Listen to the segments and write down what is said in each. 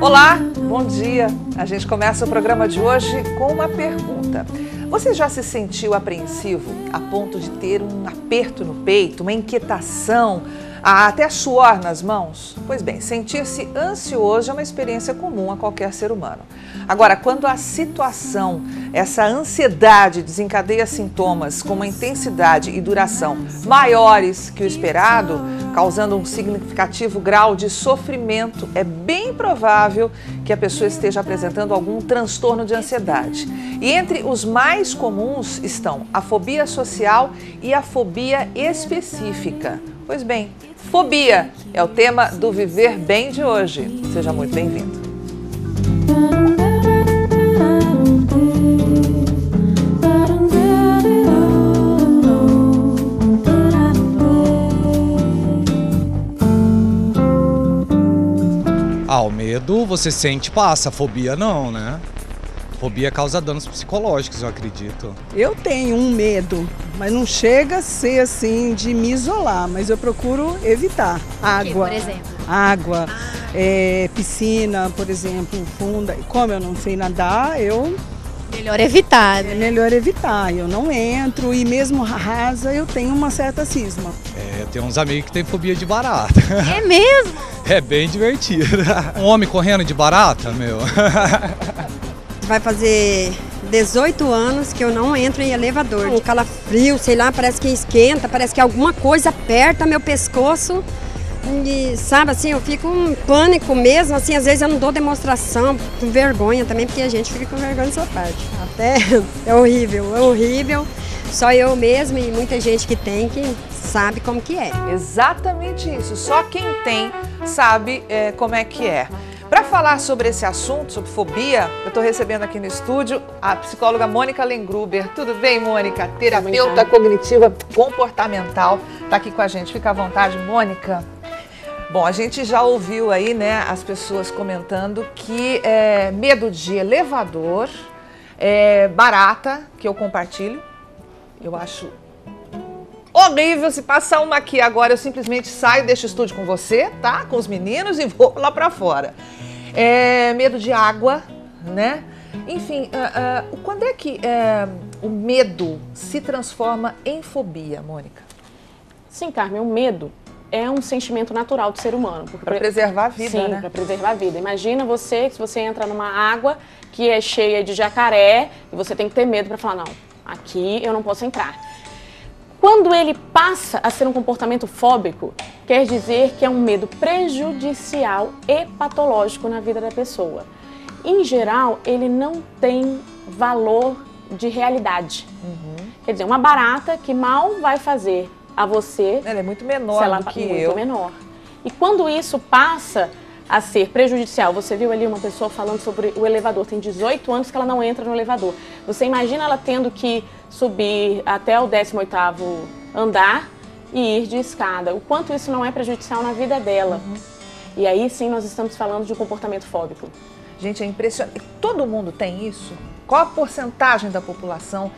Olá, bom dia. A gente começa o programa de hoje com uma pergunta. Você já se sentiu apreensivo a ponto de ter um aperto no peito, uma inquietação, até suor nas mãos? Pois bem, sentir-se ansioso é uma experiência comum a qualquer ser humano. Agora, quando a situação, essa ansiedade desencadeia sintomas com uma intensidade e duração maiores que o esperado, causando um significativo grau de sofrimento, é bem provável que a pessoa esteja apresentando algum transtorno de ansiedade. E entre os mais comuns estão a fobia social e a fobia específica. Pois bem, fobia é o tema do Viver Bem de hoje. Seja muito bem-vindo. O medo você sente, passa, a fobia não, né? Fobia causa danos psicológicos, eu acredito. Eu tenho um medo, mas não chega a ser assim de me isolar, mas eu procuro evitar. Água, por exemplo? Água, piscina, por exemplo, funda. Como eu não sei nadar, Melhor evitar, né? é melhor evitar. Eu não entro e mesmo rasa eu tenho uma certa cisma. Tem uns amigos que têm fobia de barata. É mesmo? É bem divertido. Um homem correndo de barata, meu. Vai fazer 18 anos que eu não entro em elevador. Um calafrio, sei lá, parece que esquenta, parece que alguma coisa aperta meu pescoço. E, sabe, assim, eu fico em pânico mesmo, assim, às vezes eu não dou demonstração, com vergonha também, porque a gente fica com vergonha dessa parte. Até é horrível. Só eu mesma e muita gente que tem que sabe como que é. Exatamente isso, só quem tem sabe como é que é. Para falar sobre esse assunto, sobre fobia, eu estou recebendo aqui no estúdio a psicóloga Mônica Lengruber. Tudo bem, Mônica? Terapeuta cognitiva comportamental, está aqui com a gente. Fica à vontade, Mônica. Bom, a gente já ouviu aí, né, as pessoas comentando que medo de elevador, barata, que eu compartilho, eu acho horrível. Se passar uma aqui agora, eu simplesmente saio, deixo o estúdio com você, tá? Com os meninos e vou lá pra fora. Medo de água, né? Enfim, quando é que o medo se transforma em fobia, Mônica? Sim, Carmen, o medo é um sentimento natural do ser humano. Para preservar a vida, sim, né? Para preservar a vida. Imagina se você entra numa água que é cheia de jacaré e você tem que ter medo para falar, não, aqui eu não posso entrar. Quando ele passa a ser um comportamento fóbico, quer dizer que é um medo prejudicial e patológico na vida da pessoa. Em geral, ele não tem valor de realidade. Quer dizer, uma barata que mal vai fazer a você... Ela é muito menor do que eu. Muito menor. E quando isso passa a ser prejudicial, você viu ali uma pessoa falando sobre o elevador, tem 18 anos que ela não entra no elevador. Você imagina ela tendo que subir até o 18º andar e ir de escada. O quanto isso não é prejudicial na vida dela. E aí sim nós estamos falando de um comportamento fóbico. Gente, é impressionante. Todo mundo tem isso? Qual a porcentagem da população,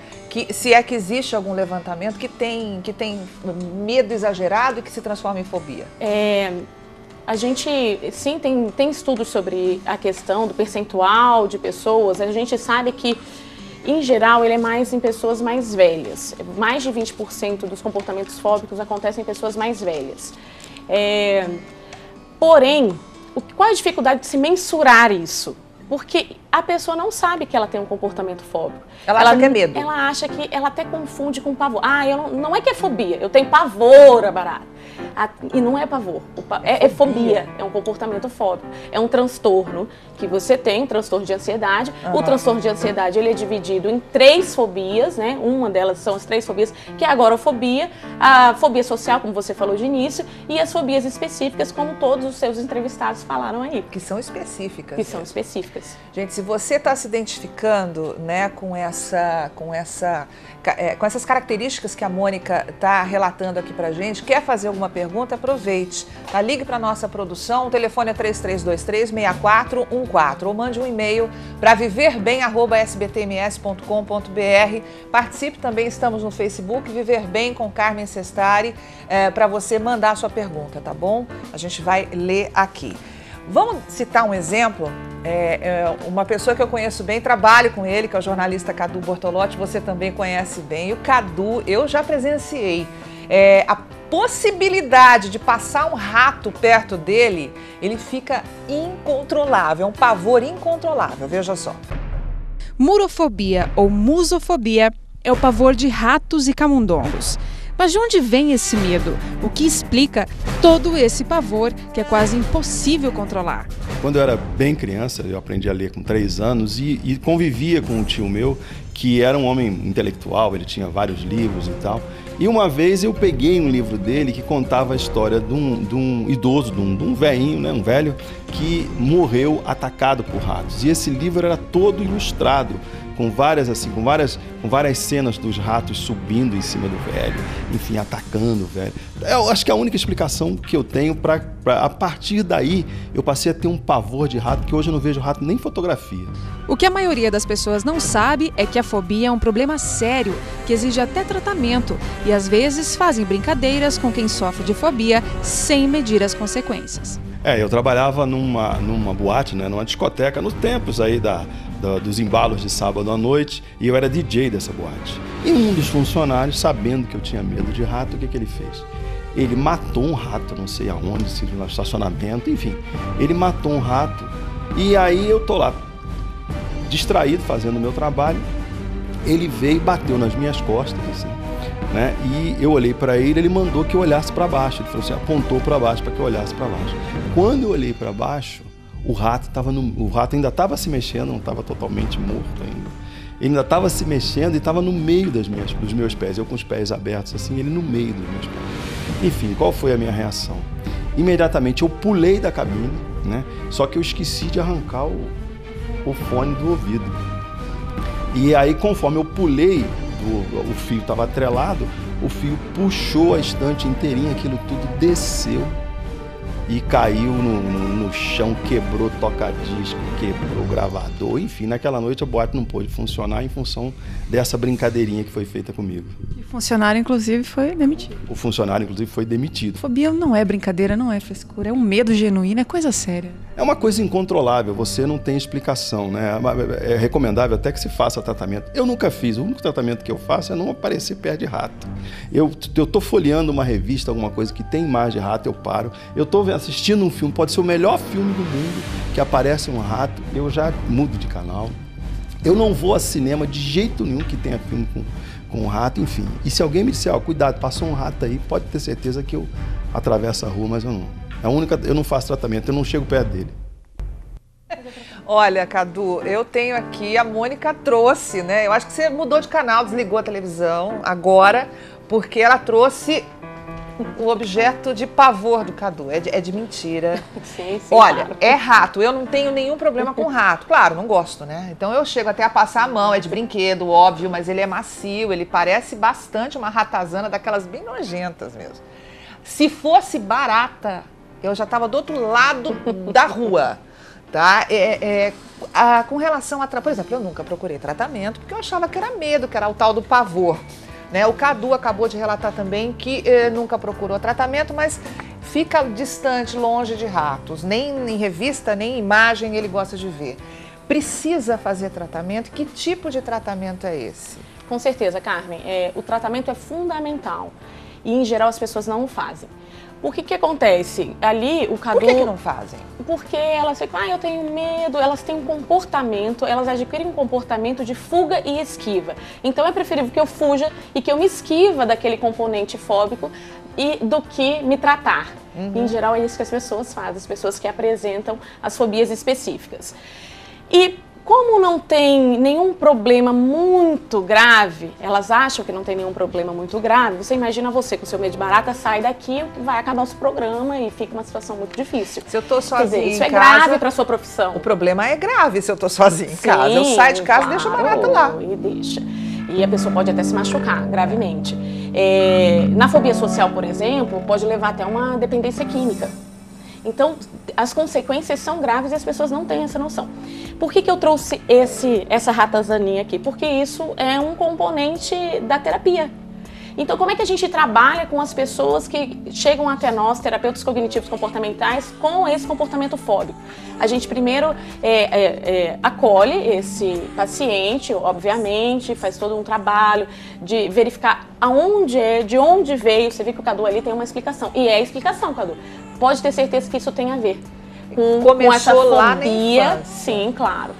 se é que existe algum levantamento, que tem medo exagerado e que se transforma em fobia? A gente, sim, tem estudos sobre a questão do percentual de pessoas. A gente sabe que, em geral, ele é mais em pessoas mais velhas. Mais de 20% dos comportamentos fóbicos acontecem em pessoas mais velhas. Porém, qual é a dificuldade de se mensurar isso? Porque a pessoa não sabe que ela tem um comportamento fóbico. Ela acha que é medo. Ela acha que ela até confunde com pavor. Não é que é fobia, eu tenho pavor a barata. E não é pavor, é fobia, é um comportamento fóbico. É um transtorno que você tem, um transtorno de ansiedade. O transtorno de ansiedade ele é dividido em 3 fobias, né? Uma delas são as 3 fobias, que é a agorafobia, a fobia social, como você falou de início, e as fobias específicas, como todos os seus entrevistados falaram aí. Que são específicas. Que são específicas. Gente, se você está se identificando, né, com essas características que a Mônica está relatando aqui pra gente, quer fazer alguma pergunta, aproveite. Tá? Ligue para a nossa produção, o telefone é 3323-6414 ou mande um e-mail para viverbem@sbtms.com.br. Participe também, estamos no Facebook, Viver Bem com Carmen Sestari, para você mandar a sua pergunta, tá bom? A gente vai ler aqui. Vamos citar um exemplo? Uma pessoa que eu conheço bem, trabalho com ele, que é o jornalista Cadu Bortolotti, você também conhece bem. E o Cadu, eu já presenciei. A possibilidade de passar um rato perto dele, ele fica incontrolável, é um pavor incontrolável, veja só. Murofobia ou musofobia é o pavor de ratos e camundongos. Mas de onde vem esse medo? O que explica todo esse pavor que é quase impossível controlar? Quando eu era bem criança, eu aprendi a ler com 3 anos e convivia com um tio meu que era um homem intelectual, ele tinha vários livros e tal. E uma vez eu peguei um livro dele que contava a história de um idoso, de um velhinho, né, um velho, que morreu atacado por ratos. E esse livro era todo ilustrado, com várias cenas dos ratos subindo em cima do velho, enfim, atacando o velho. Eu acho que a única explicação que eu tenho a partir daí, eu passei a ter um pavor de rato, que hoje eu não vejo rato nem em fotografia. O que a maioria das pessoas não sabe é que a fobia é um problema sério, que exige até tratamento, e às vezes fazem brincadeiras com quem sofre de fobia sem medir as consequências. Eu trabalhava numa boate, né, numa discoteca, nos tempos aí dos embalos de sábado à noite, e eu era DJ dessa boate. E um dos funcionários, sabendo que eu tinha medo de rato, o que ele fez? Ele matou um rato, não sei aonde, se no estacionamento, enfim. Ele matou um rato, e aí eu tô lá, distraído, fazendo o meu trabalho. Ele veio e bateu nas minhas costas, assim, né? E eu olhei para ele mandou que eu olhasse para baixo. Ele falou assim, apontou para baixo para que eu olhasse para baixo. Quando eu olhei para baixo, o rato ainda estava se mexendo, não estava totalmente morto ainda. Ele ainda estava se mexendo e estava no meio dos meus pés. Eu com os pés abertos assim, ele no meio dos meus pés. Enfim, qual foi a minha reação? Imediatamente eu pulei da cabine, né? Só que eu esqueci de arrancar o fone do ouvido. E aí, conforme eu pulei, o fio estava atrelado, o fio puxou a estante inteirinha, aquilo tudo desceu e caiu no chão, quebrou toca-disco, quebrou gravador, enfim, naquela noite a boate não pôde funcionar em função dessa brincadeirinha que foi feita comigo. E o funcionário, inclusive, foi demitido. O funcionário, inclusive, foi demitido. Fobia não é brincadeira, não é frescura, é um medo genuíno, é coisa séria. É uma coisa incontrolável, você não tem explicação, né? É recomendável até que se faça tratamento. Eu nunca fiz, o único tratamento que eu faço é não aparecer perto de rato. Eu tô folheando uma revista, alguma coisa que tem imagem de rato, eu paro. Eu tô assistindo um filme, pode ser o melhor filme do mundo, que aparece um rato, eu já mudo de canal. Eu não vou a cinema de jeito nenhum que tenha filme com um rato, enfim. E se alguém me disser, cuidado, passou um rato aí, pode ter certeza que eu atravesso a rua, mas eu não. Eu não faço tratamento, eu não chego perto dele. Olha, Cadu, eu tenho aqui, a Mônica trouxe, né? Eu acho que você mudou de canal, desligou a televisão agora, porque ela trouxe o objeto de pavor do Cadu. É de mentira. Sim, olha, claro. É rato. Eu não tenho nenhum problema com rato. Claro, não gosto, né? Então eu chego até a passar a mão, é de brinquedo, óbvio, mas ele é macio, ele parece bastante uma ratazana daquelas bem nojentas mesmo. Se fosse barata, eu já estava do outro lado da rua, tá? Com relação a... Por exemplo, eu nunca procurei tratamento, porque eu achava que era medo, que era o tal do pavor. Né? O Cadu acabou de relatar também que nunca procurou tratamento, mas fica distante, longe de ratos. Nem em revista, nem em imagem ele gosta de ver. Precisa fazer tratamento? Que tipo de tratamento é esse? Com certeza, Carmen. O tratamento é fundamental e, em geral, as pessoas não o fazem. O que acontece? Ali, o Cadu... Por que não fazem? Porque elas ficam, eu tenho medo, elas têm um comportamento, elas adquirem um comportamento de fuga e esquiva. Então é preferível que eu fuja e que eu me esquiva daquele componente fóbico do que me tratar. Em geral é isso que as pessoas fazem, as pessoas que apresentam as fobias específicas. E como não tem nenhum problema muito grave, elas acham que não tem nenhum problema muito grave, você imagina você com seu medo de barata, sai daqui, vai acabar o seu programa e fica uma situação muito difícil. Se eu tô sozinha isso em é casa, grave para sua profissão. O problema é grave se eu tô sozinha em casa. Eu saio de casa e deixo a barata lá. E deixa. E a pessoa pode até se machucar gravemente. Na fobia social, por exemplo, pode levar até uma dependência química. Então, as consequências são graves e as pessoas não têm essa noção. Por que eu trouxe essa ratazaninha aqui? Porque isso é um componente da terapia. Então, como é que a gente trabalha com as pessoas que chegam até nós, terapeutas cognitivos comportamentais, com esse comportamento fóbico? A gente primeiro acolhe esse paciente, obviamente, faz todo um trabalho de verificar de onde veio. Você vê que o Cadu ali tem uma explicação. E é a explicação, Cadu. Pode ter certeza que isso tem a ver com essa fobia. Sim, claro.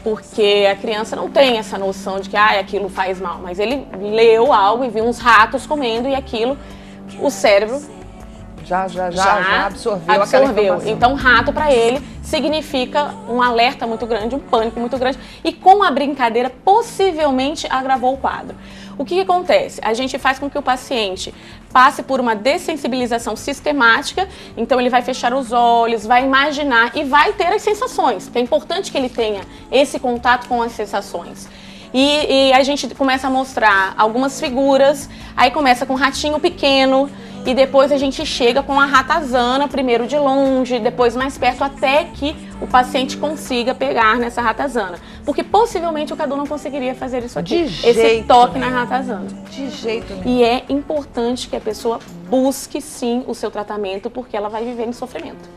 Porque a criança não tem essa noção de que aquilo faz mal, mas ele leu algo e viu uns ratos comendo e aquilo, o cérebro já absorveu aquela informação. Então, rato para ele significa um alerta muito grande, um pânico muito grande, e com a brincadeira possivelmente agravou o quadro. O que acontece? A gente faz com que o paciente passe por uma dessensibilização sistemática, então ele vai fechar os olhos, vai imaginar e vai ter as sensações, porque é importante que ele tenha esse contato com as sensações. E a gente começa a mostrar algumas figuras, aí começa com um ratinho pequeno, e depois a gente chega com a ratazana, primeiro de longe, depois mais perto, até que o paciente consiga pegar nessa ratazana. Porque possivelmente o Cadu não conseguiria fazer isso aqui, esse toque na ratazana. De jeito nenhum. E é importante que a pessoa busque sim o seu tratamento, porque ela vai viver em sofrimento.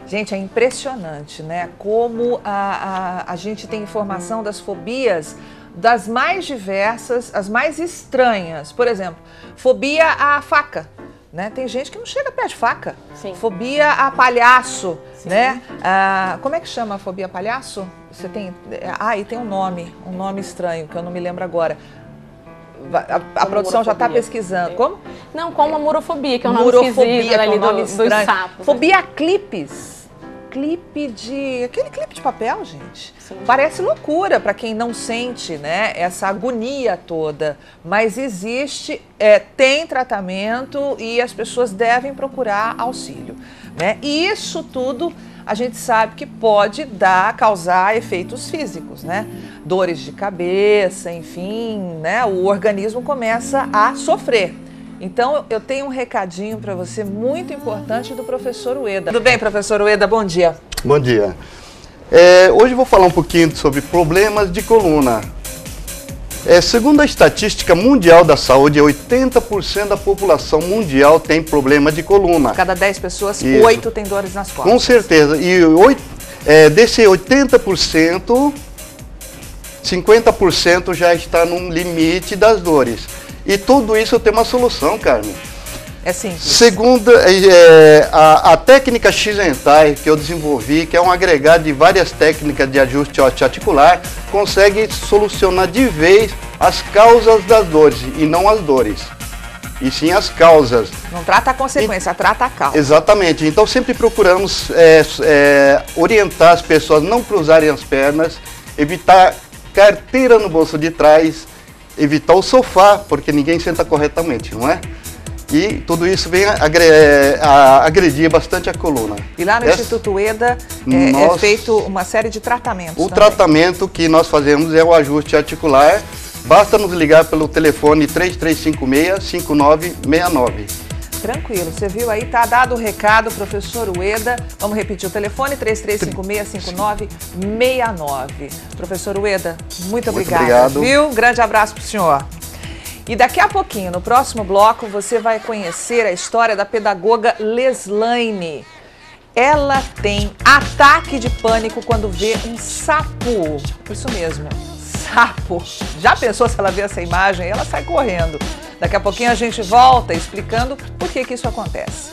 Gente, é impressionante, né? Como a gente tem informação das fobias das mais diversas, as mais estranhas. Por exemplo, fobia à faca. Né? Tem gente que não chega perto de faca. Sim. Fobia a palhaço, né? Como é que chama a fobia a palhaço? Você tem... e tem um nome estranho, que eu não me lembro agora. A produção já está pesquisando. Como? Não, como a murofobia, que é o nome esquisito ali dos sapos. Fobia a clipes. Aquele clipe de papel, gente. Sim. Parece loucura para quem não sente, né, essa agonia toda. Mas existe, tem tratamento e as pessoas devem procurar auxílio, né? E isso tudo a gente sabe que pode causar efeitos físicos, né? Dores de cabeça, enfim, né? O organismo começa a sofrer. Então, eu tenho um recadinho para você muito importante do professor Ueda. Tudo bem, professor Ueda? Bom dia. Bom dia. Hoje eu vou falar um pouquinho sobre problemas de coluna. Segundo a estatística mundial da saúde, 80% da população mundial tem problema de coluna. Cada 10 pessoas, 8 tem dores nas costas. Com certeza. E desse 80%, 50% já está no limite das dores. E tudo isso tem uma solução, Carmen. É simples. Segundo, a técnica Shizentai que eu desenvolvi, que é um agregado de várias técnicas de ajuste articular, consegue solucionar de vez as causas das dores, e não as dores, e sim as causas. Não trata a consequência, trata a causa. Exatamente. Então sempre procuramos orientar as pessoas a não cruzarem as pernas, evitar carteira no bolso de trás, evitar o sofá, porque ninguém senta corretamente, não é? E tudo isso vem agredir bastante a coluna. E lá no Instituto Ueda é feito uma série de tratamentos. O tratamento que nós fazemos é o ajuste articular. Basta nos ligar pelo telefone 3356-5969. Tranquilo, você viu aí, tá dado o recado, professor Ueda. Vamos repetir o telefone, 3356-5969. Professor Ueda, muito obrigado. Viu? Grande abraço pro senhor. E daqui a pouquinho, no próximo bloco, você vai conhecer a história da pedagoga Leslaine. Ela tem ataque de pânico quando vê um sapo. Isso mesmo, sapo. Já pensou se ela vê essa imagem? Ela sai correndo. Daqui a pouquinho a gente volta explicando por que isso acontece.